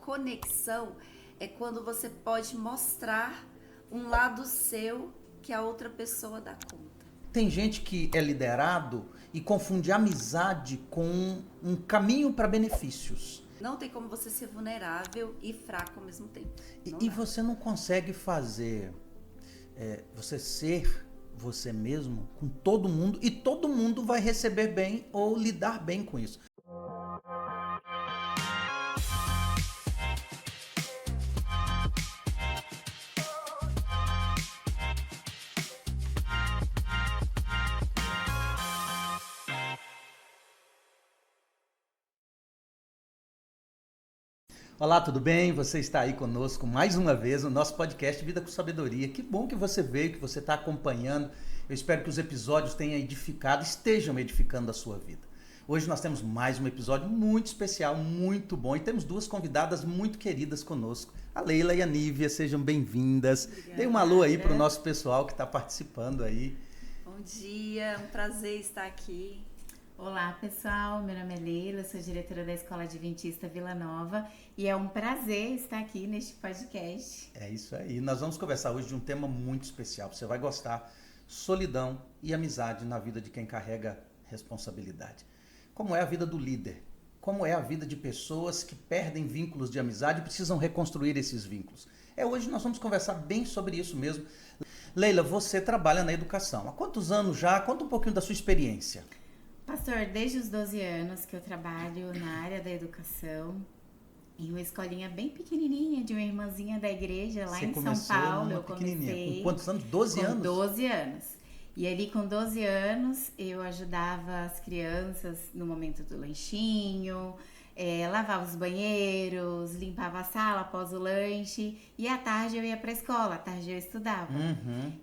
conexão é quando você pode mostrar um lado seu que a outra pessoa dá conta. Tem gente que é liderado e confunde amizade com um caminho para benefícios. Não tem como você ser vulnerável e fraco ao mesmo tempo. E você não consegue fazer você ser você mesmo com todo mundo e todo mundo vai receber bem ou lidar bem com isso. Olá, tudo bem? Você está aí conosco mais uma vez no nosso podcast Vida com Sabedoria. Que bom que você veio, que você está acompanhando. Eu espero que os episódios tenham edificado, estejam edificando a sua vida. Hoje nós temos mais um episódio muito especial, muito bom, e temos duas convidadas muito queridas conosco, a Leila e a Nívia. Sejam bem-vindas. Dê um alô aí para o nosso pessoal que está participando aí. Bom dia, um prazer estar aqui. Olá pessoal, meu nome é Leila, sou diretora da Escola Adventista Vila Nova e é um prazer estar aqui neste podcast. É isso aí, nós vamos conversar hoje de um tema muito especial, você vai gostar: solidão e amizade na vida de quem carrega responsabilidade. Como é a vida do líder? Como é a vida de pessoas que perdem vínculos de amizade e precisam reconstruir esses vínculos? Hoje nós vamos conversar bem sobre isso mesmo. Leila, você trabalha na educação, há quantos anos já? Conta um pouquinho da sua experiência. Pastor, desde os 12 anos que eu trabalho na área da educação, em uma escolinha bem pequenininha de uma irmãzinha da igreja lá em São Paulo. Eu comecei com quantos anos? 12 anos? Com 12 anos. E ali com 12 anos eu ajudava as crianças no momento do lanchinho, lavava os banheiros, limpava a sala após o lanche, e à tarde eu ia para a escola, à tarde eu estudava.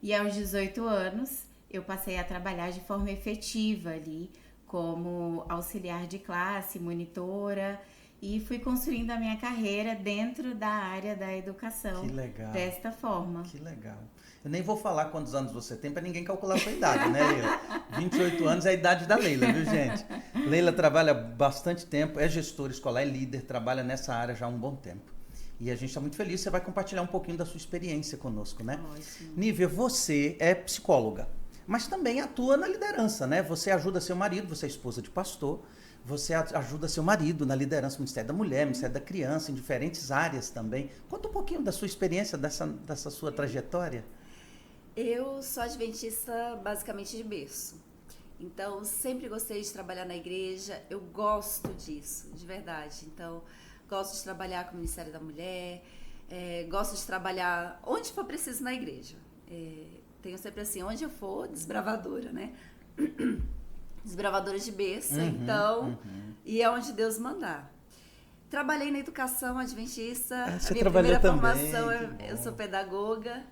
E aos 18 anos eu passei a trabalhar de forma efetiva ali, como auxiliar de classe, monitora, e fui construindo a minha carreira dentro da área da educação. Que legal. Desta forma. Que legal. Eu nem vou falar quantos anos você tem para ninguém calcular a sua idade, né, Leila? 28 anos é a idade da Leila, viu, gente? Leila trabalha bastante tempo, é gestora escolar, é líder, trabalha nessa área já há um bom tempo. E a gente está muito feliz, você vai compartilhar um pouquinho da sua experiência conosco, né? Ótimo. Nívia, você é psicóloga, mas também atua na liderança, né? Você ajuda seu marido, você é esposa de pastor, você ajuda seu marido na liderança do Ministério da Mulher, Ministério da Criança, em diferentes áreas também. Conta um pouquinho da sua experiência, dessa sua trajetória. Eu sou adventista basicamente de berço. Então, sempre gostei de trabalhar na igreja, eu gosto disso, de verdade. Então, gosto de trabalhar com o Ministério da Mulher, gosto de trabalhar onde for preciso na igreja. Tenho sempre assim, onde eu for, desbravadora, né? Desbravadora de berço, e é onde Deus mandar. Trabalhei na educação adventista, a minha primeira formação, eu sou pedagoga,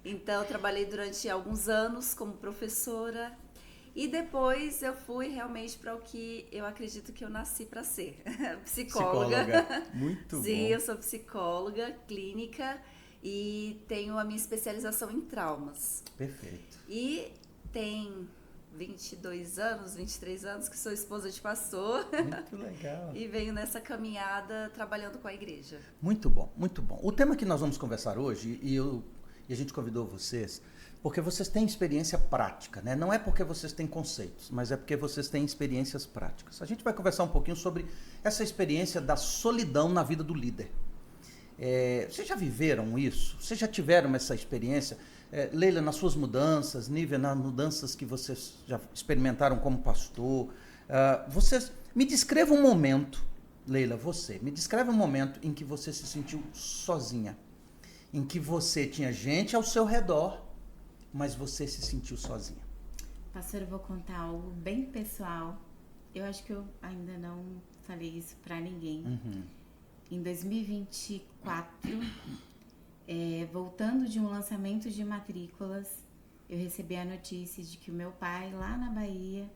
então trabalhei durante alguns anos como professora, e depois eu fui realmente para o que eu acredito que eu nasci para ser, psicóloga. Muito bom. Sim, eu sou psicóloga clínica, e tenho a minha especialização em traumas. Perfeito. E tem 22 anos, 23 anos que sou esposa de pastor. Muito legal. E venho nessa caminhada trabalhando com a igreja. Muito bom, muito bom. O tema que nós vamos conversar hoje, e a gente convidou vocês, porque vocês têm experiência prática, né? Não é porque vocês têm conceitos, mas é porque vocês têm experiências práticas. A gente vai conversar um pouquinho sobre essa experiência da solidão na vida do líder. Vocês já viveram isso? Vocês já tiveram essa experiência? Leila, nas suas mudanças, Nívia, nas mudanças que vocês já experimentaram como pastor, vocês me descreva um momento, Leila, me descreve um momento em que você se sentiu sozinha, em que você tinha gente ao seu redor, mas você se sentiu sozinha. Pastor, eu vou contar algo bem pessoal. Eu acho que eu ainda não falei isso pra ninguém. Em 2024, voltando de um lançamento de matrículas, eu recebi a notícia de que o meu pai, lá na Bahia,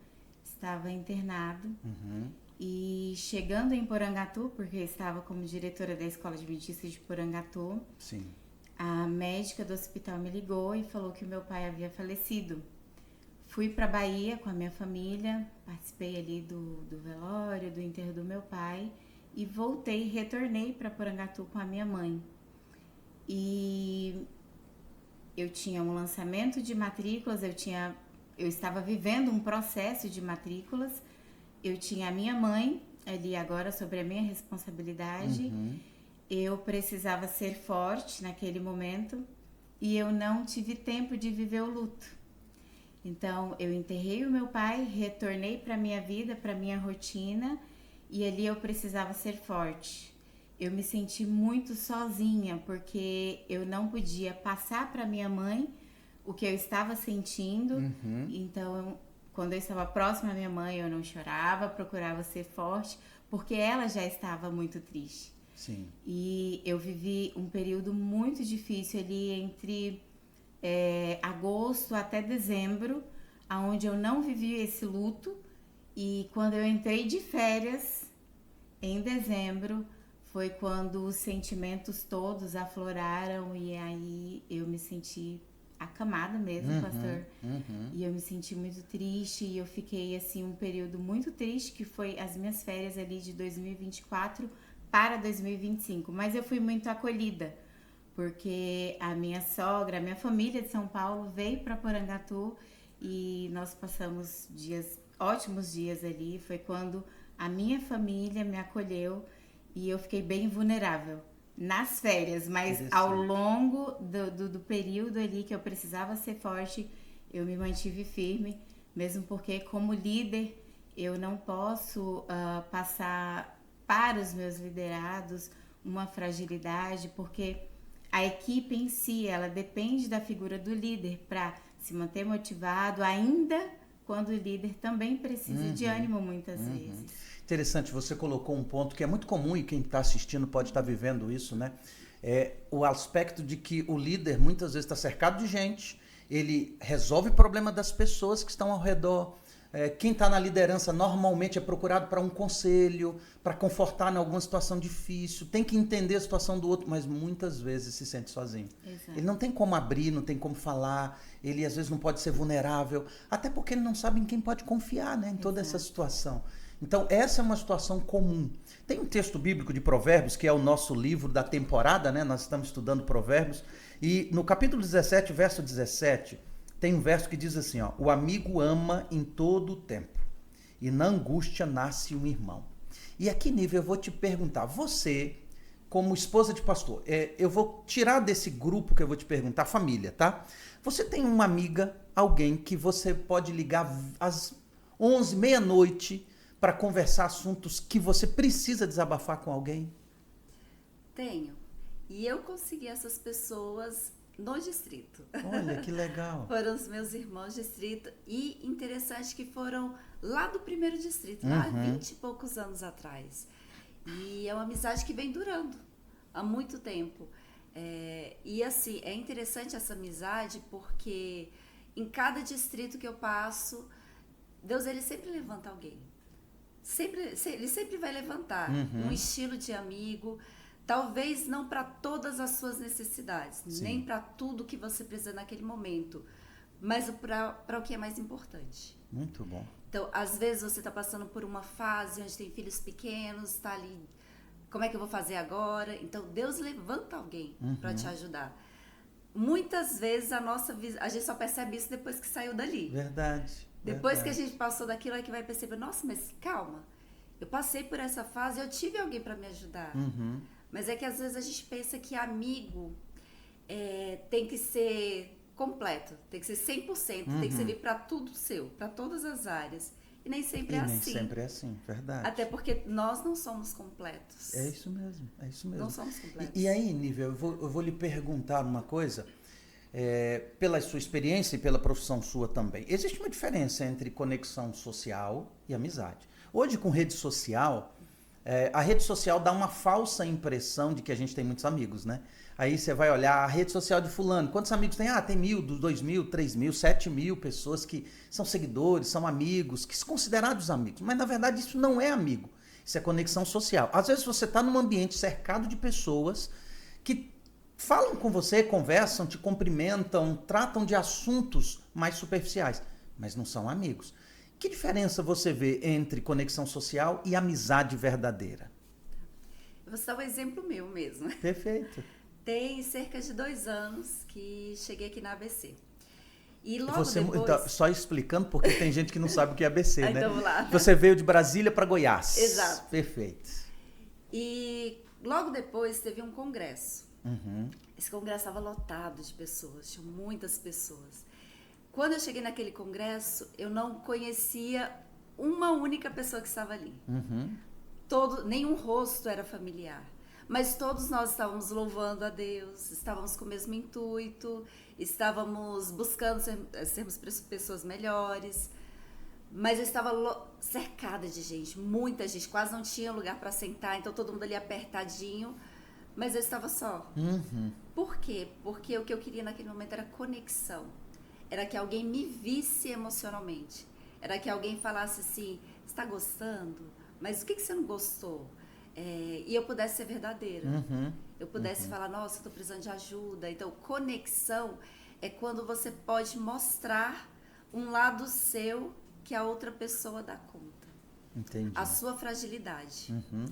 estava internado. E chegando em Porangatu, porque eu estava como diretora da Escola Adventista de Porangatu, Sim. A médica do hospital me ligou e falou que o meu pai havia falecido. Fui para Bahia com a minha família, participei ali do velório, do enterro do meu pai, e voltei, retornei para Porangatu com a minha mãe. E eu tinha um lançamento de matrículas, eu estava vivendo um processo de matrículas, eu tinha a minha mãe ali agora sobre a minha responsabilidade, eu precisava ser forte naquele momento e eu não tive tempo de viver o luto. Então, eu enterrei o meu pai, retornei para minha vida, para minha rotina, e ali eu precisava ser forte. Eu me senti muito sozinha, porque eu não podia passar para minha mãe o que eu estava sentindo. Então, quando eu estava próxima à minha mãe, eu não chorava, procurava ser forte, porque ela já estava muito triste. Sim. E eu vivi um período muito difícil ali entre agosto até dezembro, onde eu não vivi esse luto. E quando eu entrei de férias, em dezembro, foi quando os sentimentos todos afloraram e aí eu me senti acamada mesmo, pastor. E eu me senti muito triste e eu fiquei assim um período muito triste, que foi as minhas férias ali de 2024 para 2025. Mas eu fui muito acolhida, porque a minha sogra, a minha família de São Paulo veio para Porangatu e nós passamos ótimos dias ali. Foi quando a minha família me acolheu e eu fiquei bem vulnerável nas férias, mas ao longo do período ali que eu precisava ser forte, eu me mantive firme, mesmo porque como líder eu não posso passar para os meus liderados uma fragilidade, porque a equipe em si, ela depende da figura do líder para se manter motivado, ainda quando o líder também precisa de ânimo muitas vezes. Interessante, você colocou um ponto que é muito comum e quem está assistindo pode estar vivendo isso, né? É o aspecto de que o líder muitas vezes está cercado de gente, ele resolve o problema das pessoas que estão ao redor. Quem está na liderança normalmente é procurado para um conselho, para confortar em alguma situação difícil, tem que entender a situação do outro, mas muitas vezes se sente sozinho. Exato. Ele não tem como abrir, não tem como falar, ele às vezes não pode ser vulnerável, até porque ele não sabe em quem pode confiar, né, em toda essa situação. Então, essa é uma situação comum. Tem um texto bíblico de Provérbios, que é o nosso livro da temporada, né? Nós estamos estudando Provérbios, e no capítulo 17, verso 17, tem um verso que diz assim, ó: o amigo ama em todo o tempo, e na angústia nasce um irmão. E aqui, Nível, eu vou te perguntar, você, como esposa de pastor, eu vou tirar desse grupo que eu vou te perguntar, família, tá? Você tem uma amiga, alguém que você pode ligar às 11, meia-noite, para conversar assuntos que você precisa desabafar com alguém? Tenho. E eu consegui essas pessoas no distrito. Olha, que legal. Foram os meus irmãos de distrito. E interessante que foram lá do primeiro distrito, lá há 20 e poucos anos atrás. E é uma amizade que vem durando há muito tempo. E assim, é interessante essa amizade porque em cada distrito que eu passo, Deus ele sempre levanta alguém. Ele sempre vai levantar um estilo de amigo, talvez não para todas as suas necessidades, nem para tudo que você precisa naquele momento, mas para o que é mais importante. Muito bom. Então, às vezes você está passando por uma fase onde tem filhos pequenos, está ali, como é que eu vou fazer agora? Então, Deus levanta alguém para te ajudar. Muitas vezes a gente só percebe isso depois que saiu dali. Verdade. Depois que a gente passou daquilo, é que vai perceber, nossa, mas calma, eu passei por essa fase, eu tive alguém para me ajudar. Mas é que às vezes a gente pensa que amigo tem que ser completo, tem que ser 100%, tem que servir para tudo seu, para todas as áreas. E nem sempre é assim. Nem sempre é assim, verdade. Até porque nós não somos completos. É isso mesmo, é isso mesmo. Não somos completos. E aí, Nível, eu vou lhe perguntar uma coisa. Pela sua experiência e pela profissão sua também, existe uma diferença entre conexão social e amizade. Hoje, com rede social, a rede social dá uma falsa impressão de que a gente tem muitos amigos, né? Aí você vai olhar a rede social de fulano, quantos amigos tem? Tem 1.000, 2.000, 3.000, 7.000 pessoas que são seguidores, são amigos, que são considerados amigos. Mas, na verdade, isso não é amigo. Isso é conexão social. Às vezes você está num ambiente cercado de pessoas que falam com você, conversam, te cumprimentam, tratam de assuntos mais superficiais, mas não são amigos. Que diferença você vê entre conexão social e amizade verdadeira? Eu vou citar um exemplo meu mesmo. Perfeito. Tem cerca de 2 anos que cheguei aqui na ABC. E logo Você, depois... então, só explicando, porque tem gente que não sabe o que é ABC, né? Então, vamos lá. Você veio de Brasília para Goiás. Exato. Perfeito. E logo depois teve um congresso. Uhum. Esse congresso estava lotado de pessoas, tinha muitas pessoas. Quando eu cheguei naquele congresso, eu não conhecia uma única pessoa que estava ali. Uhum. Nenhum rosto era familiar. Mas todos nós estávamos louvando a Deus, estávamos com o mesmo intuito, estávamos buscando sermos pessoas melhores. Mas eu estava cercada de gente, muita gente, quase não tinha lugar para sentar, então todo mundo ali apertadinho, mas eu estava só. Uhum. Por quê? Porque o que eu queria naquele momento era conexão. Era que alguém me visse emocionalmente. Era que alguém falasse assim, você está gostando? Mas o que você não gostou? E eu pudesse ser verdadeira. Uhum. Eu pudesse falar, nossa, eu estou precisando de ajuda. Então, conexão é quando você pode mostrar um lado seu que a outra pessoa dá conta. Entendi. A sua fragilidade. Uhum.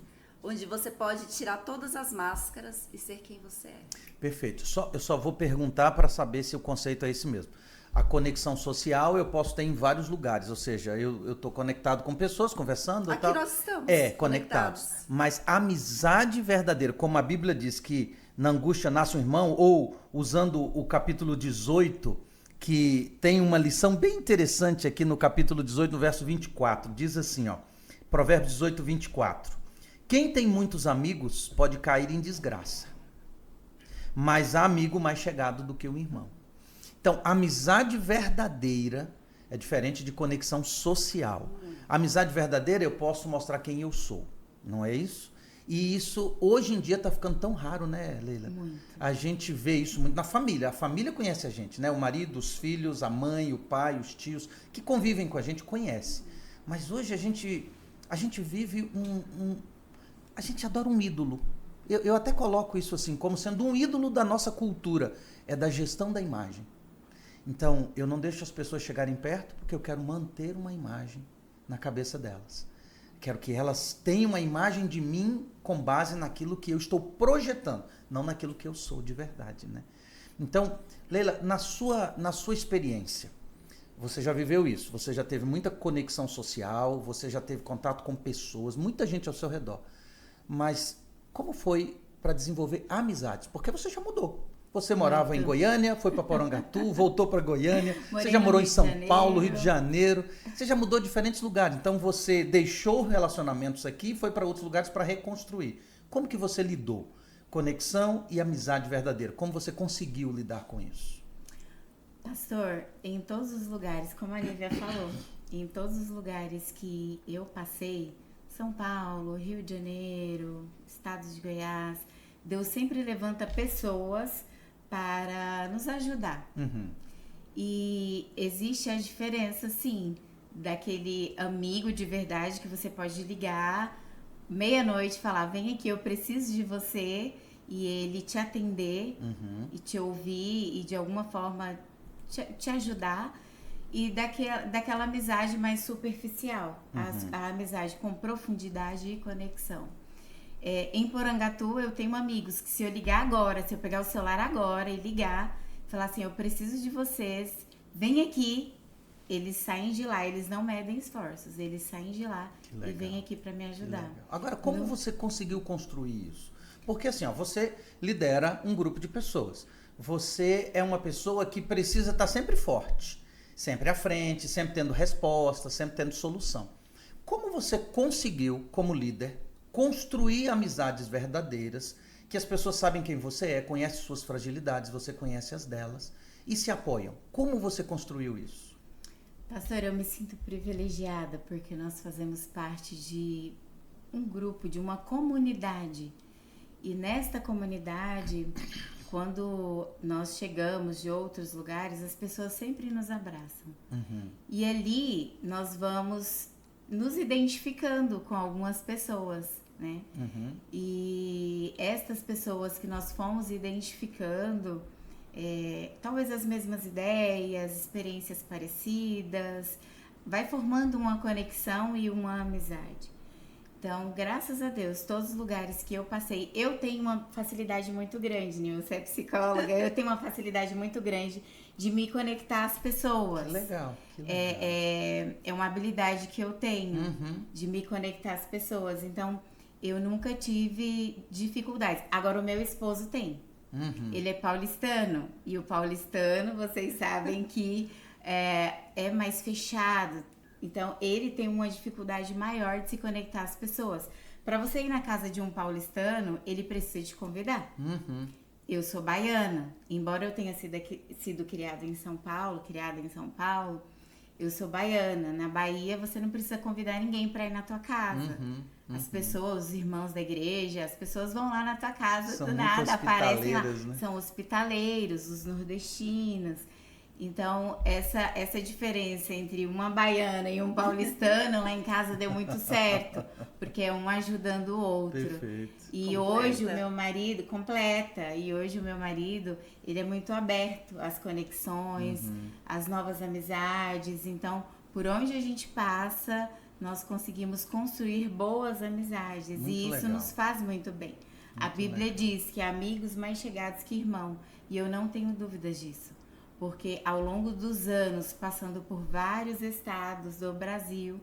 Onde você pode tirar todas as máscaras e ser quem você é. Perfeito. Eu só vou perguntar para saber se o conceito é esse mesmo. A conexão social eu posso ter em vários lugares, ou seja, eu estou conectado com pessoas, conversando Aqui e tal. nós estamos Conectados. Mas amizade verdadeira, como a Bíblia diz que na angústia nasce um irmão, ou usando o capítulo 18, que tem uma lição bem interessante aqui no capítulo 18, no verso 24, diz assim, ó, Provérbios 18, 24. Quem tem muitos amigos pode cair em desgraça, mas há amigo mais chegado do que um irmão. Então, amizade verdadeira é diferente de conexão social. Amizade verdadeira eu posso mostrar quem eu sou, não é isso? E isso hoje em dia está ficando tão raro, né, Leila? Muito. A gente vê isso muito na família. A família conhece a gente, né? O marido, os filhos, a mãe, o pai, os tios, que convivem com a gente, conhece. Mas hoje a gente vive a gente adora um ídolo. Eu até coloco isso assim, como sendo um ídolo da nossa cultura. É da gestão da imagem. Então, eu não deixo as pessoas chegarem perto porque eu quero manter uma imagem na cabeça delas. Quero que elas tenham uma imagem de mim com base naquilo que eu estou projetando, não naquilo que eu sou de verdade, né? Então, Leila, na sua experiência, você já viveu isso, você já teve muita conexão social, você já teve contato com pessoas, muita gente ao seu redor. Mas como foi para desenvolver amizades? Porque você já mudou. Você morava em Goiânia, foi para Porangatu, voltou para Goiânia, você já morou em São Paulo, Rio de Janeiro, você já mudou diferentes lugares. Então você deixou relacionamentos aqui e foi para outros lugares para reconstruir. Como que você lidou? Conexão e amizade verdadeira. Como você conseguiu lidar com isso? Pastor, em todos os lugares, como a Nívia falou, em todos os lugares que eu passei, São Paulo, Rio de Janeiro, estado de Goiás, Deus sempre levanta pessoas para nos ajudar. Uhum. E existe a diferença, sim, daquele amigo de verdade que você pode ligar meia-noite e falar, vem aqui, eu preciso de você, e ele te atender e te ouvir e de alguma forma te ajudar, e daquela amizade mais superficial, a amizade com profundidade e conexão. Em Porangatu eu tenho amigos que se eu ligar agora, se eu pegar o celular agora e ligar, falar assim, eu preciso de vocês, vem aqui, eles saem de lá, eles não medem esforços, eles saem de lá e vêm aqui para me ajudar. Agora, como você conseguiu construir isso? Porque assim, ó, você lidera um grupo de pessoas, você é uma pessoa que precisa estar sempre forte, sempre à frente, sempre tendo resposta, sempre tendo solução. Como você conseguiu, como líder, construir amizades verdadeiras, que as pessoas sabem quem você é, conhecem suas fragilidades, você conhece as delas e se apoiam? Como você construiu isso? Pastor, eu me sinto privilegiada porque nós fazemos parte de um grupo, de uma comunidade. E nesta comunidade, quando nós chegamos de outros lugares, as pessoas sempre nos abraçam. E ali nós vamos nos identificando com algumas pessoas, né? E estas pessoas que nós fomos identificando, talvez as mesmas ideias, experiências parecidas, vai formando uma conexão e uma amizade. Então, graças a Deus, todos os lugares que eu passei, eu tenho uma facilidade muito grande, né? Você é psicóloga, eu tenho uma facilidade muito grande de me conectar às pessoas. Que legal. É uma habilidade que eu tenho de me conectar às pessoas. Então, eu nunca tive dificuldades. Agora, o meu esposo tem. Ele é paulistano. E o paulistano, vocês sabem que é mais fechado. Então, ele tem uma dificuldade maior de se conectar às pessoas. Para você ir na casa de um paulistano, ele precisa te convidar. Eu sou baiana. Embora eu tenha sido criada em São Paulo, eu sou baiana. Na Bahia, você não precisa convidar ninguém para ir na tua casa. As pessoas, os irmãos da igreja, as pessoas vão lá na tua casa, São do muito nada, aparecem lá. né? São hospitaleiros, os nordestinos. Então, essa diferença entre uma baiana e um paulistano lá em casa deu muito certo, porque é um ajudando o outro. Perfeito. E hoje o meu marido, ele é muito aberto às conexões, às novas amizades. Então, por onde a gente passa, nós conseguimos construir boas amizades. Muito e isso legal. nos faz muito bem. A Bíblia diz que há amigos mais chegados que irmão. E eu não tenho dúvidas disso. Porque ao longo dos anos, passando por vários estados do Brasil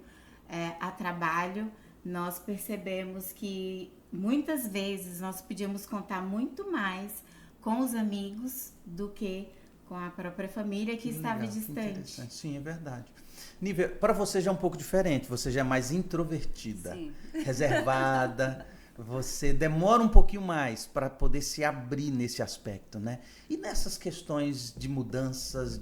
a trabalho, nós percebemos que muitas vezes nós podíamos contar muito mais com os amigos do que com a própria família que estava legal, distante. Sim, é verdade. Nívia, para você já é um pouco diferente, você já é mais introvertida, reservada. Você demora um pouquinho mais para poder se abrir nesse aspecto, né? E nessas questões de mudanças,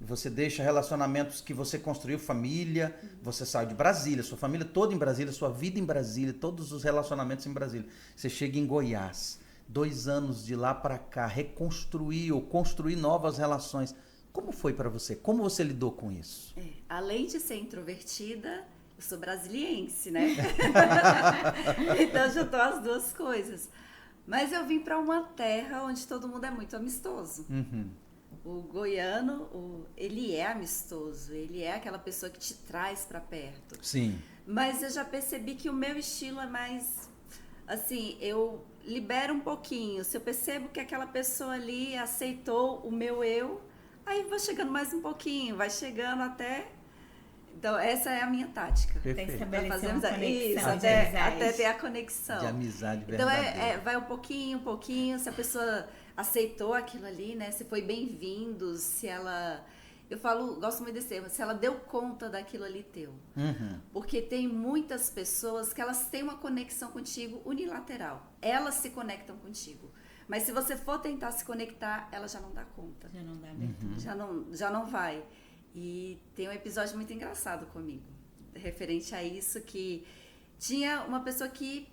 você deixa relacionamentos que você construiu, família, você saiu de Brasília, sua família toda em Brasília, sua vida em Brasília, todos os relacionamentos em Brasília. Você chega em Goiás, 2 anos de lá para cá, reconstruir ou construir novas relações. Como foi para você? Como você lidou com isso? Além de ser introvertida, eu sou brasiliense, né? Então juntou as duas coisas. Mas eu vim para uma terra onde todo mundo é muito amistoso. O goiano, ele é amistoso, ele é aquela pessoa que te traz para perto. Sim. Mas eu já percebi que o meu estilo é mais, assim, eu libero um pouquinho. Se eu percebo que aquela pessoa ali aceitou o meu eu, aí vai chegando mais um pouquinho, vai chegando até... Então, essa é a minha tática. Perfeito. Estabelecer uma conexão isso, de amizade. até ter a conexão. De amizade Então, verdadeira. vai um pouquinho. Se a pessoa aceitou aquilo ali, né? Se foi bem-vindo, se ela... Eu gosto muito desse termo, se ela deu conta daquilo ali teu. Porque tem muitas pessoas que elas têm uma conexão contigo unilateral. Elas se conectam contigo. Mas se você for tentar se conectar, ela já não dá conta. Já não dá abertura. Já não vai. E tem um episódio muito engraçado comigo, referente a isso, que tinha uma pessoa que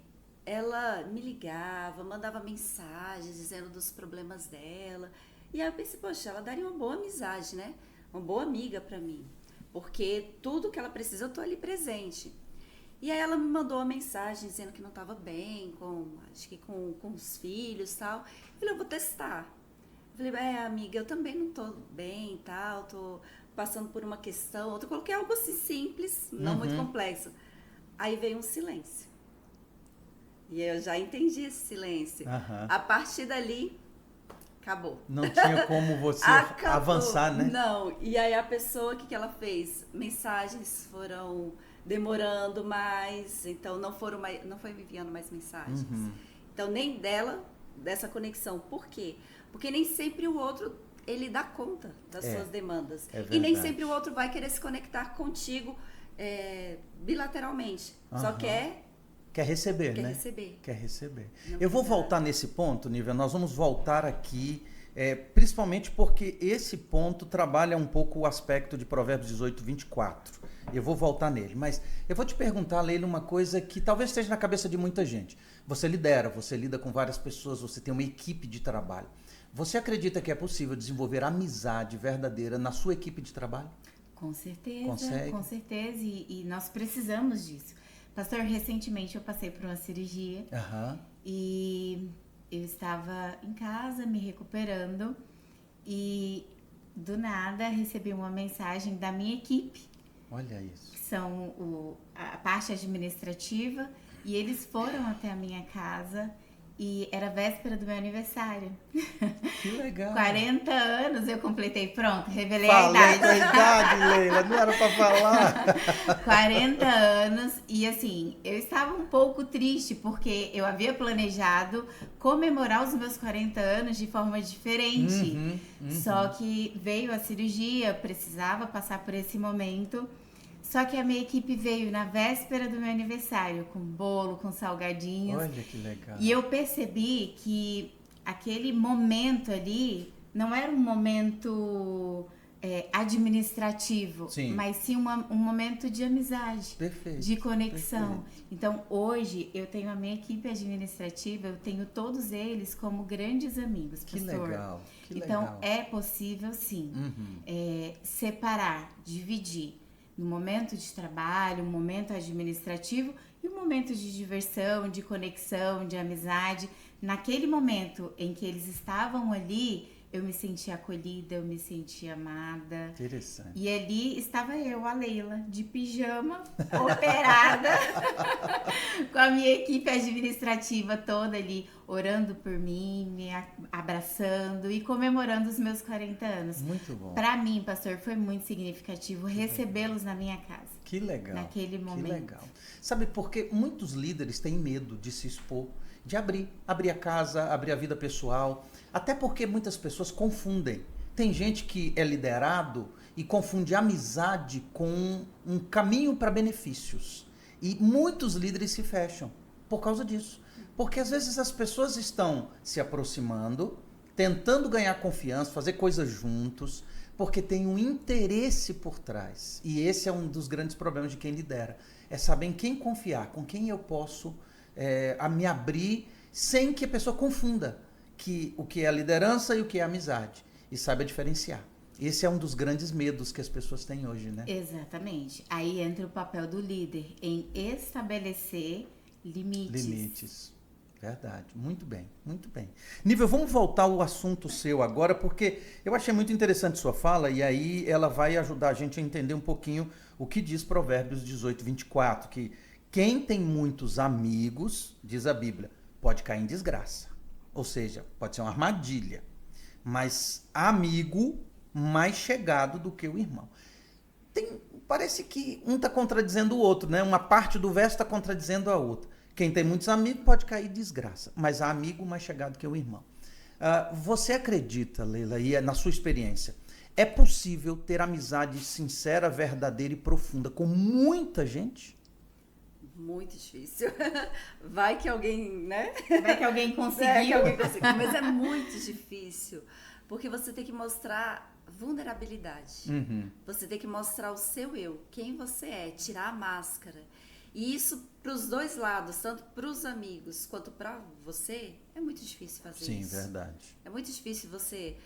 ela me ligava, mandava mensagens dizendo dos problemas dela. E aí eu pensei, poxa, ela daria uma boa amizade, né? Uma boa amiga pra mim. Porque tudo que ela precisa, eu tô ali presente. E aí ela me mandou uma mensagem dizendo que não estava bem, acho que com os filhos e tal. Eu falei, eu vou testar. Eu falei, amiga, eu também não tô bem e tal, tô passando por uma questão. Eu coloquei algo assim simples, não muito complexo. Aí veio um silêncio. E eu já entendi esse silêncio. A partir dali, acabou. Não tinha como você avançar, né? Não. E aí a pessoa, o que ela fez? Mensagens foram demorando mais, então não foi me enviando mais mensagens. Então nem dessa conexão. Por quê? Porque nem sempre o outro, ele dá conta das suas demandas. E nem sempre o outro vai querer se conectar contigo bilateralmente. Só quer receber, quer né? receber. Quer receber. Não Eu vou precisa. voltar nesse ponto, Nívia, nós vamos voltar aqui, principalmente porque esse ponto trabalha um pouco o aspecto de Provérbios 18, 24. Eu vou voltar nele, mas eu vou te perguntar, Leila, uma coisa que talvez esteja na cabeça de muita gente. Você lida com várias pessoas, você tem uma equipe de trabalho. Você acredita que é possível desenvolver amizade verdadeira na sua equipe de trabalho? Com certeza, Consegue? com certeza. E nós precisamos disso. Pastor, recentemente eu passei por uma cirurgia e eu estava em casa me recuperando e do nada recebi uma mensagem da minha equipe. Olha isso. Que são a parte administrativa E eles foram até a minha casa e era véspera do meu aniversário. Que legal. 40 anos eu completei, pronto, revelei Falei a tua idade. idade, Leila, não era pra falar. 40 anos e assim, eu estava um pouco triste porque eu havia planejado comemorar os meus 40 anos de forma diferente. Só que veio a cirurgia, precisava passar por esse momento. Só que a minha equipe veio na véspera do meu aniversário, com bolo, com salgadinhos. Olha que legal. E eu percebi que aquele momento ali não era um momento administrativo, Sim. mas sim um momento de amizade, Perfeito, de conexão. perfeito. Então, hoje, eu tenho a minha equipe administrativa, eu tenho todos eles como grandes amigos, Que pastor. legal, que Então, legal. é possível, sim, separar, dividir no momento de trabalho, um momento administrativo e um momento de diversão, de conexão, de amizade. Naquele momento em que eles estavam ali, eu me senti acolhida, eu me senti amada. Interessante. E ali estava eu, a Leila, de pijama, operada, com a minha equipe administrativa toda ali, orando por mim, me abraçando e comemorando os meus 40 anos. Muito bom. Para mim, pastor, foi muito significativo recebê-los na minha casa. Que legal. Naquele momento. Que legal. Sabe, porque muitos líderes têm medo de se expor, de abrir a casa, abrir a vida pessoal, até porque muitas pessoas confundem. Tem gente que é liderado e confunde amizade com um caminho para benefícios. E muitos líderes se fecham por causa disso. Porque às vezes as pessoas estão se aproximando, tentando ganhar confiança, fazer coisas juntos, porque tem um interesse por trás. E esse é um dos grandes problemas de quem lidera. É saber em quem confiar, com quem eu posso me abrir, sem que a pessoa confunda o que é a liderança e o que é a amizade. E saiba diferenciar. Esse é um dos grandes medos que as pessoas têm hoje, né? Exatamente. Aí entra o papel do líder em estabelecer limites. Verdade. Muito bem, muito bem. Nível, vamos voltar ao assunto seu agora, porque eu achei muito interessante sua fala e aí ela vai ajudar a gente a entender um pouquinho o que diz Provérbios 18, 24, que quem tem muitos amigos, diz a Bíblia, pode cair em desgraça. Ou seja, pode ser uma armadilha. Mas amigo mais chegado do que o irmão. Parece que um está contradizendo o outro, né? Uma parte do verso está contradizendo a outra. Quem tem muitos amigos pode cair em desgraça, mas há amigo mais chegado que o irmão. Você acredita, Leila, e na sua experiência, é possível ter amizade sincera, verdadeira e profunda com muita gente? Muito difícil. Vai que alguém, né? Vai que alguém conseguiu. Mas é muito difícil, porque você tem que mostrar vulnerabilidade. Você tem que mostrar o seu eu, quem você é, tirar a máscara. E isso para os dois lados, tanto para os amigos quanto para você, é muito difícil fazer isso. Sim, verdade. É muito difícil você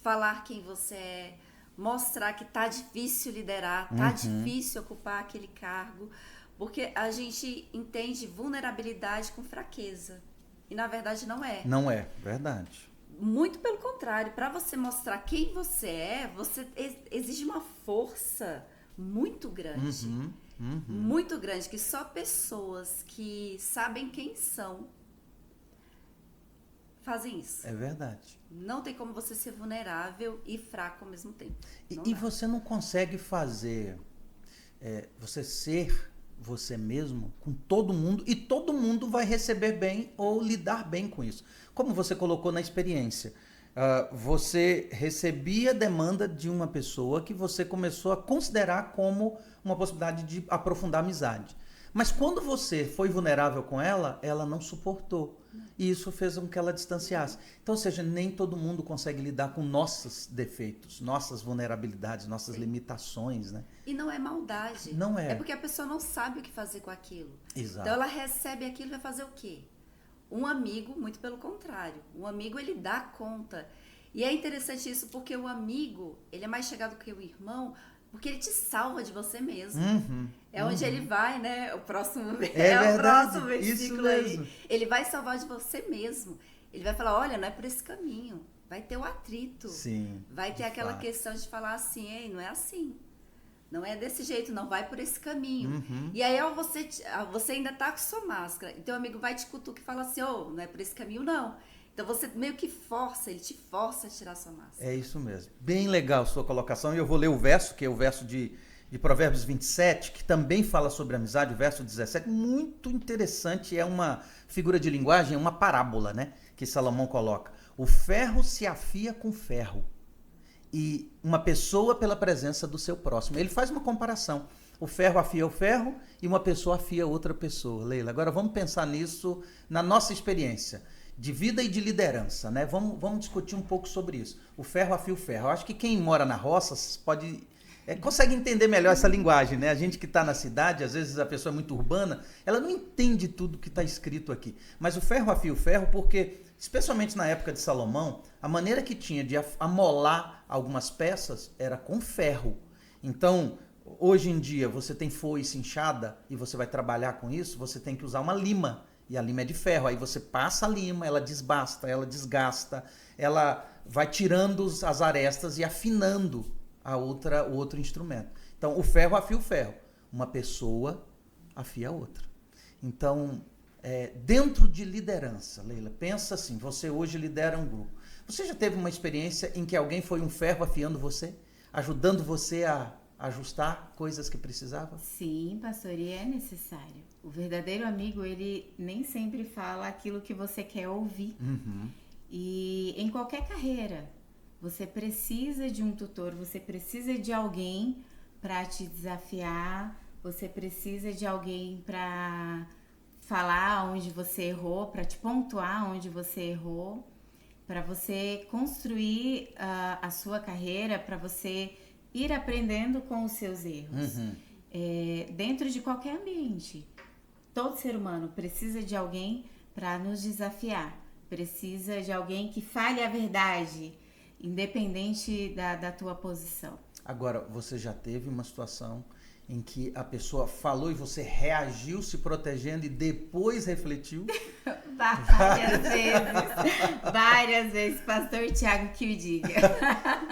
falar quem você é, mostrar que tá difícil liderar, tá difícil ocupar aquele cargo, porque a gente entende vulnerabilidade com fraqueza. E na verdade não é. Não é, verdade. Muito pelo contrário, para você mostrar quem você é, você exige uma força muito grande. Muito grande, que só pessoas que sabem quem são fazem isso. É verdade. Não tem como você ser vulnerável e fraco ao mesmo tempo. E você não consegue fazer você ser você mesmo com todo mundo e todo mundo vai receber bem ou lidar bem com isso. Como você colocou na experiência, você recebia demanda de uma pessoa que você começou a considerar como uma possibilidade de aprofundar a amizade. Mas quando você foi vulnerável com ela, ela não suportou. E isso fez com que ela distanciasse. Então, ou seja, nem todo mundo consegue lidar com nossos defeitos, nossas vulnerabilidades, nossas limitações, né? E não é maldade. Não é. É porque a pessoa não sabe o que fazer com aquilo. Exato. Então, ela recebe aquilo e vai fazer o quê? Um amigo, muito pelo contrário. Um amigo, ele dá conta. E é interessante isso, porque o amigo, ele é mais chegado que o irmão, porque ele te salva de você mesmo. É onde ele vai, né? O próximo, verdade, o próximo isso versículo mesmo. aí. Ele vai salvar de você mesmo. Ele vai falar, olha, não é por esse caminho. Vai ter o atrito. Sim. Vai ter aquela fato. questão de falar assim, ei, não é assim. Não é desse jeito, não vai por esse caminho. Uhum. E aí você ainda tá com sua máscara. Então o amigo vai te cutucar e fala assim, não é por esse caminho, não. Então você meio que ele te força a tirar sua máscara. É isso mesmo. Bem legal a sua colocação. E eu vou ler o verso, que é o verso de Provérbios 27, que também fala sobre amizade, o verso 17. Muito interessante, é uma figura de linguagem, é uma parábola, né? Que Salomão coloca. O ferro se afia com ferro. E uma pessoa pela presença do seu próximo. Ele faz uma comparação. O ferro afia o ferro e uma pessoa afia outra pessoa. Leila, agora vamos pensar nisso na nossa experiência de vida e de liderança, né? Vamos discutir um pouco sobre isso. O ferro afia o ferro. Eu acho que quem mora na roça consegue entender melhor essa linguagem, né? A gente que está na cidade, às vezes a pessoa é muito urbana, ela não entende tudo que está escrito aqui. Mas o ferro afia o ferro porque, especialmente na época de Salomão, a maneira que tinha de amolar algumas peças era com ferro. Então, hoje em dia, você tem foice, enxada, e você vai trabalhar com isso, você tem que usar uma lima. E a lima é de ferro. Aí você passa a lima, ela desbasta, ela desgasta, ela vai tirando as arestas e afinando o outro instrumento. Então, o ferro afia o ferro. Uma pessoa afia a outra. Então, dentro de liderança, Leila, pensa assim, você hoje lidera um grupo. Você já teve uma experiência em que alguém foi um ferro afiando você? Ajudando você a ajustar coisas que precisava? Sim, pastor, e é necessário. O verdadeiro amigo, ele nem sempre fala aquilo que você quer ouvir. Uhum. E em qualquer carreira, você precisa de um tutor, você precisa de alguém para te desafiar, você precisa de alguém para falar onde você errou, para te pontuar onde você errou, para você construir a sua carreira, para você ir aprendendo com os seus erros. Uhum. Dentro de qualquer ambiente, todo ser humano precisa de alguém para nos desafiar, precisa de alguém que fale a verdade, independente da tua posição. Agora, você já teve uma situação em que a pessoa falou e você reagiu se protegendo e depois refletiu? Várias vezes, pastor Tiago que o diga.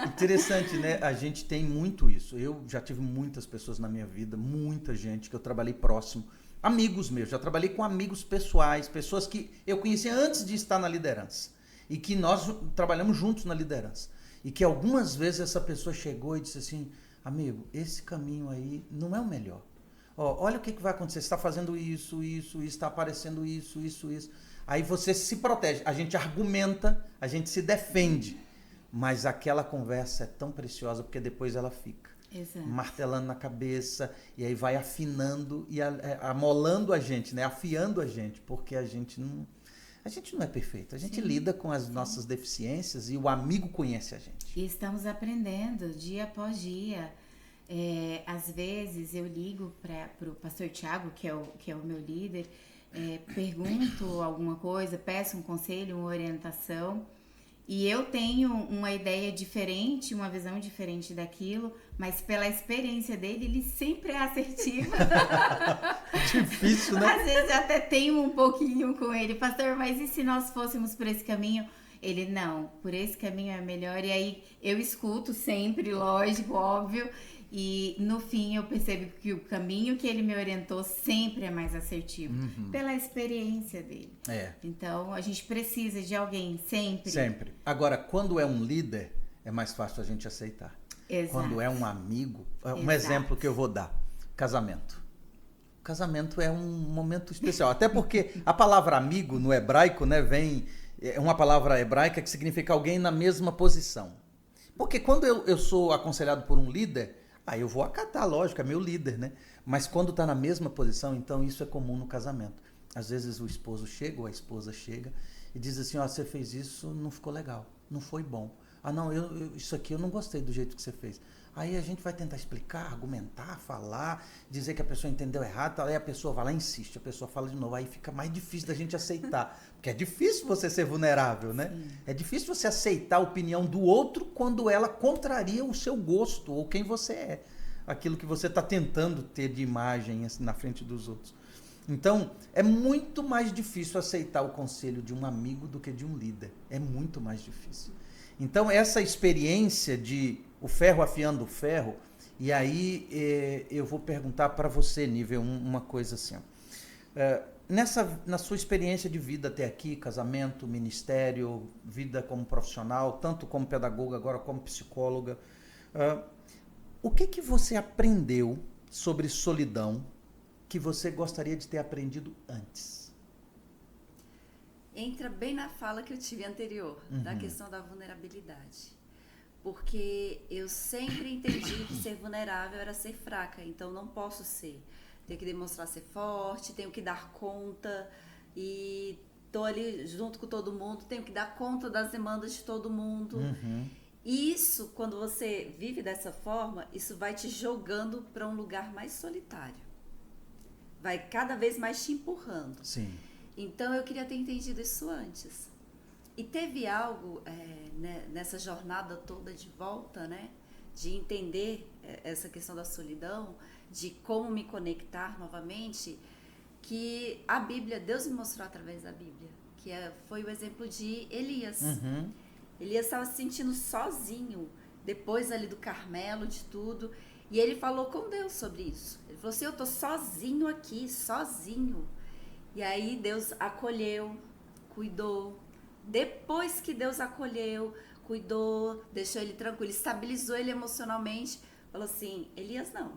Interessante, né? A gente tem muito isso. Eu já tive muitas pessoas na minha vida, muita gente que eu trabalhei próximo, amigos meus, já trabalhei com amigos pessoais, pessoas que eu conhecia antes de estar na liderança e que nós trabalhamos juntos na liderança. E que algumas vezes essa pessoa chegou e disse assim, amigo, esse caminho aí não é o melhor. Olha o que vai acontecer, você está fazendo isso, está aparecendo isso. Aí você se protege, a gente argumenta, a gente se defende, mas aquela conversa é tão preciosa porque depois ela fica. Exato. Martelando na cabeça e aí vai afinando e amolando a gente, né? Afiando a gente, porque a gente não é perfeito, a gente lida com as nossas deficiências e o amigo conhece a gente. E estamos aprendendo dia após dia. Às vezes eu ligo para o pastor Tiago, que é o meu líder, pergunto alguma coisa, peço um conselho, uma orientação, e eu tenho uma ideia diferente, uma visão diferente daquilo, mas pela experiência dele, ele sempre é assertivo. Difícil, né? Às vezes eu até tenho um pouquinho com ele, pastor, mas e se nós fôssemos por esse caminho? Ele, não, por esse caminho é melhor. E aí eu escuto sempre, lógico, óbvio, e no fim eu percebo que o caminho que ele me orientou sempre é mais assertivo, pela experiência dele. Então a gente precisa de alguém sempre. Sempre. Agora, quando é um líder, é mais fácil a gente aceitar. Exato. Quando é um amigo, um exemplo que eu vou dar, casamento. Casamento é um momento especial, até porque a palavra amigo no hebraico, né, é uma palavra hebraica que significa alguém na mesma posição. Porque quando eu sou aconselhado por um líder, eu vou acatar, lógico, é meu líder, né? Mas quando está na mesma posição, então isso é comum no casamento. Às vezes o esposo chega ou a esposa chega e diz assim, você fez isso, não ficou legal, não foi bom. Não, isso aqui eu não gostei do jeito que você fez. Aí a gente vai tentar explicar, argumentar, falar, dizer que a pessoa entendeu errado, aí a pessoa vai lá e insiste, a pessoa fala de novo, aí fica mais difícil da gente aceitar. Porque é difícil você ser vulnerável, né? Sim. É difícil você aceitar a opinião do outro quando ela contraria o seu gosto ou quem você é. Aquilo que você está tentando ter de imagem assim, na frente dos outros. Então, é muito mais difícil aceitar o conselho de um amigo do que de um líder. É muito mais difícil. Então, essa experiência de o ferro afiando o ferro, E aí eu vou perguntar para você, Nívia, uma coisa assim. Na sua experiência de vida até aqui, casamento, ministério, vida como profissional, tanto como pedagoga, agora como psicóloga, o que você aprendeu sobre solidão que você gostaria de ter aprendido antes? Entra bem na fala que eu tive anterior, da questão da vulnerabilidade. Porque eu sempre entendi que ser vulnerável era ser fraca, então não posso ser. Tenho que demonstrar ser forte, tenho que dar conta e tô ali junto com todo mundo, tenho que dar conta das demandas de todo mundo. E isso, quando você vive dessa forma, isso vai te jogando para um lugar mais solitário. Vai cada vez mais te empurrando. Sim. Então eu queria ter entendido isso antes. E teve algo nessa jornada toda de volta, né? De entender essa questão da solidão, de como me conectar novamente, que a Bíblia, Deus me mostrou através da Bíblia, que foi o exemplo de Elias. Elias estava se sentindo sozinho, depois ali do Carmelo, de tudo, e ele falou com Deus sobre isso. Ele falou assim, eu estou sozinho aqui, sozinho. E aí Deus acolheu, cuidou. Depois que Deus acolheu, cuidou, deixou ele tranquilo, estabilizou ele emocionalmente, falou assim, Elias não.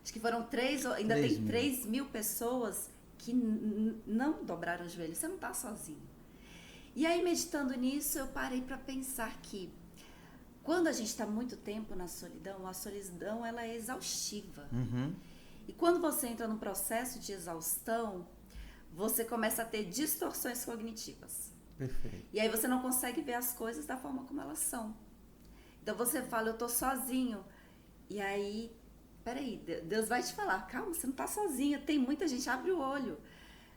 Acho que foram 3 mil pessoas que não dobraram o joelho. Você não está sozinho. E aí, meditando nisso, eu parei para pensar que quando a gente está muito tempo na solidão, a solidão ela é exaustiva. E quando você entra num processo de exaustão, você começa a ter distorções cognitivas. Perfeito. E aí você não consegue ver as coisas da forma como elas são. Então você fala, eu tô sozinho. E aí, peraí, Deus vai te falar, calma, você não tá sozinho, tem muita gente, abre o olho.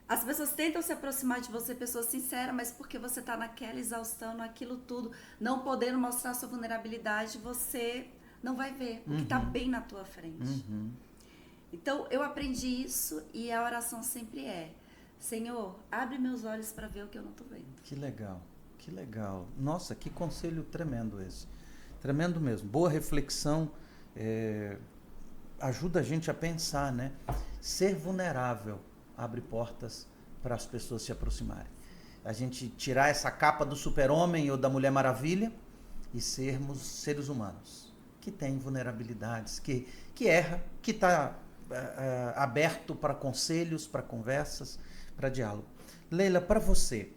As pessoas tentam se aproximar de você, pessoas sinceras, mas porque você tá naquela exaustão, naquilo tudo, não podendo mostrar sua vulnerabilidade, você não vai ver o que tá bem na tua frente. Então, eu aprendi isso e a oração sempre Senhor, abre meus olhos para ver o que eu não estou vendo. Que legal, que legal. Nossa, que conselho tremendo esse. Tremendo mesmo. Boa reflexão, ajuda a gente a pensar, né? Ser vulnerável abre portas para as pessoas se aproximarem. A gente tirar essa capa do super-homem ou da Mulher Maravilha e sermos seres humanos, que têm vulnerabilidades, que erra, que está aberto para conselhos, para conversas, para diálogo. Leila, para você,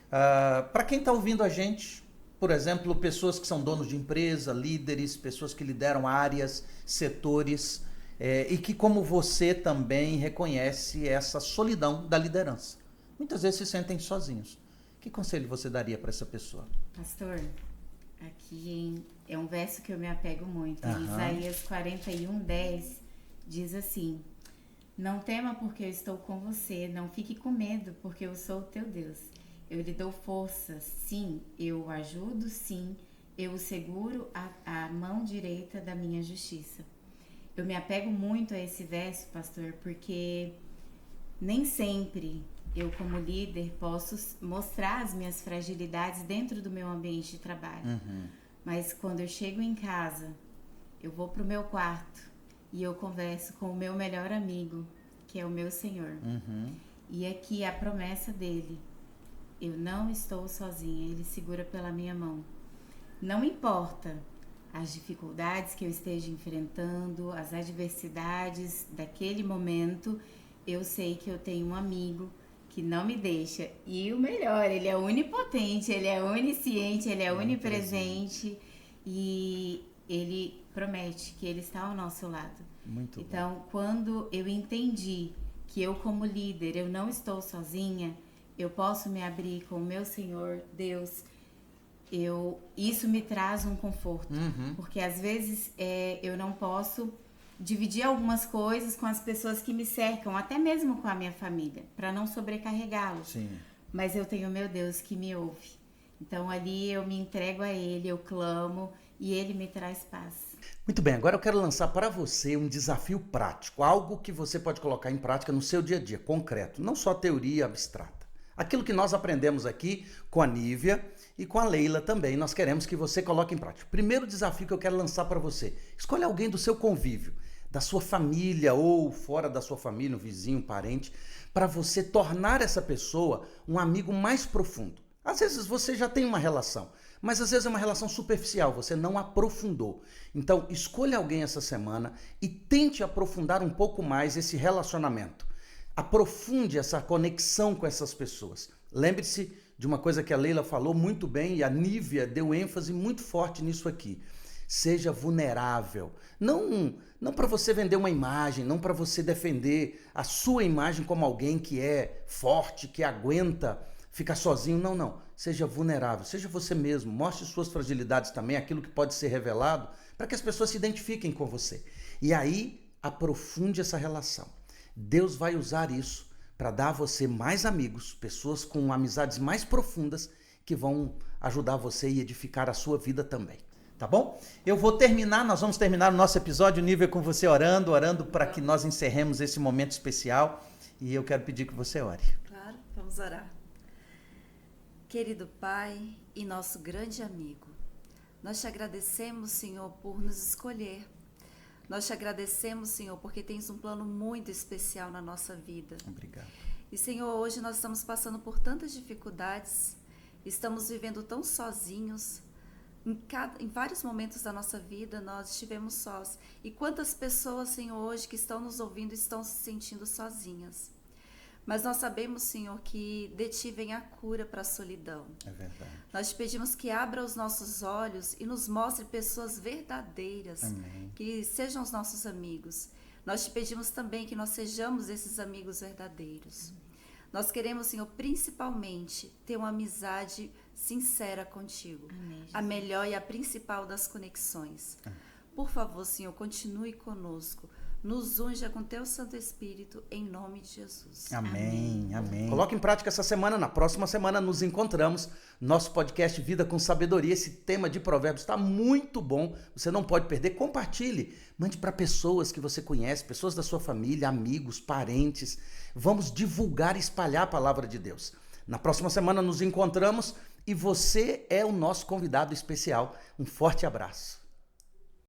para quem está ouvindo a gente, por exemplo, pessoas que são donos de empresa, líderes, pessoas que lideram áreas, setores, e que, como você, também reconhece essa solidão da liderança. Muitas vezes se sentem sozinhos. Que conselho você daria para essa pessoa? Pastor, aqui é um verso que eu me apego muito. Em Isaías 41:10 diz assim: não tema porque eu estou com você, não fique com medo porque eu sou o teu Deus. Eu lhe dou força, sim, eu o ajudo, sim, eu o seguro a mão direita da minha justiça. Eu me apego muito a esse verso, pastor, porque nem sempre eu, como líder, posso mostrar as minhas fragilidades dentro do meu ambiente de trabalho. Mas quando eu chego em casa, eu vou para o meu quarto e eu converso com o meu melhor amigo, que é o meu Senhor. E aqui a promessa dele, eu não estou sozinha, ele segura pela minha mão. Não importa as dificuldades que eu esteja enfrentando, as adversidades daquele momento, eu sei que eu tenho um amigo que não me deixa. E o melhor, ele é onipotente, ele é onisciente, ele é onipresente e ele promete que ele está ao nosso lado. Muito então, bom. Quando eu entendi que eu, como líder, eu não estou sozinha, eu posso me abrir com o meu Senhor, Deus, isso me traz um conforto. Porque às vezes eu não posso dividir algumas coisas com as pessoas que me cercam, até mesmo com a minha família, para não sobrecarregá-los. Mas eu tenho meu Deus que me ouve. Então ali eu me entrego a Ele, eu clamo e Ele me traz paz. Muito bem, agora eu quero lançar para você um desafio prático, algo que você pode colocar em prática no seu dia a dia, concreto, não só teoria abstrata. Aquilo que nós aprendemos aqui com a Nívia E com a Leila também, nós queremos que você coloque em prática. Primeiro desafio que eu quero lançar para você: escolha alguém do seu convívio, da sua família ou fora da sua família, um vizinho, um parente, para você tornar essa pessoa um amigo mais profundo. Às vezes você já tem uma relação, mas às vezes é uma relação superficial, você não aprofundou. Então, escolha alguém essa semana e tente aprofundar um pouco mais esse relacionamento. Aprofunde essa conexão com essas pessoas. Lembre-se de uma coisa que a Leila falou muito bem e a Nívia deu ênfase muito forte nisso aqui. Seja vulnerável. Não para você vender uma imagem, não para você defender a sua imagem como alguém que é forte, que aguenta ficar sozinho. Não. Seja vulnerável, seja você mesmo. Mostre suas fragilidades também, aquilo que pode ser revelado, para que as pessoas se identifiquem com você. E aí, aprofunde essa relação. Deus vai usar isso para dar a você mais amigos, pessoas com amizades mais profundas que vão ajudar você e edificar a sua vida também. Tá bom? Nós vamos terminar o nosso episódio, Nívia, com você orando para que nós encerremos esse momento especial. E eu quero pedir que você ore. Claro, vamos orar. Querido Pai e nosso grande amigo, nós te agradecemos, Senhor, por nos escolher. Nós te agradecemos, Senhor, porque tens um plano muito especial na nossa vida. Obrigado. E, Senhor, hoje nós estamos passando por tantas dificuldades, estamos vivendo tão sozinhos. Em vários momentos da nossa vida nós estivemos sós. E quantas pessoas, Senhor, hoje que estão nos ouvindo estão se sentindo sozinhas. Mas nós sabemos, Senhor, que de Ti vem a cura para a solidão. É verdade. Nós te pedimos que abra os nossos olhos e nos mostre pessoas verdadeiras, Amém. que sejam os nossos amigos. Nós te pedimos também que nós sejamos esses amigos verdadeiros. Nós queremos, Senhor, principalmente ter uma amizade sincera contigo. Amém, a melhor e a principal das conexões. Amém. Por favor, Senhor, continue conosco. Nos unja com Teu Santo Espírito, em nome de Jesus. Amém. Coloque em prática essa semana. Na próxima semana nos encontramos. Nosso podcast Vida com Sabedoria. Esse tema de provérbios está muito bom. Você não pode perder. Compartilhe. Mande para pessoas que você conhece, pessoas da sua família, amigos, parentes. Vamos divulgar e espalhar a palavra de Deus. Na próxima semana nos encontramos e você é o nosso convidado especial. Um forte abraço.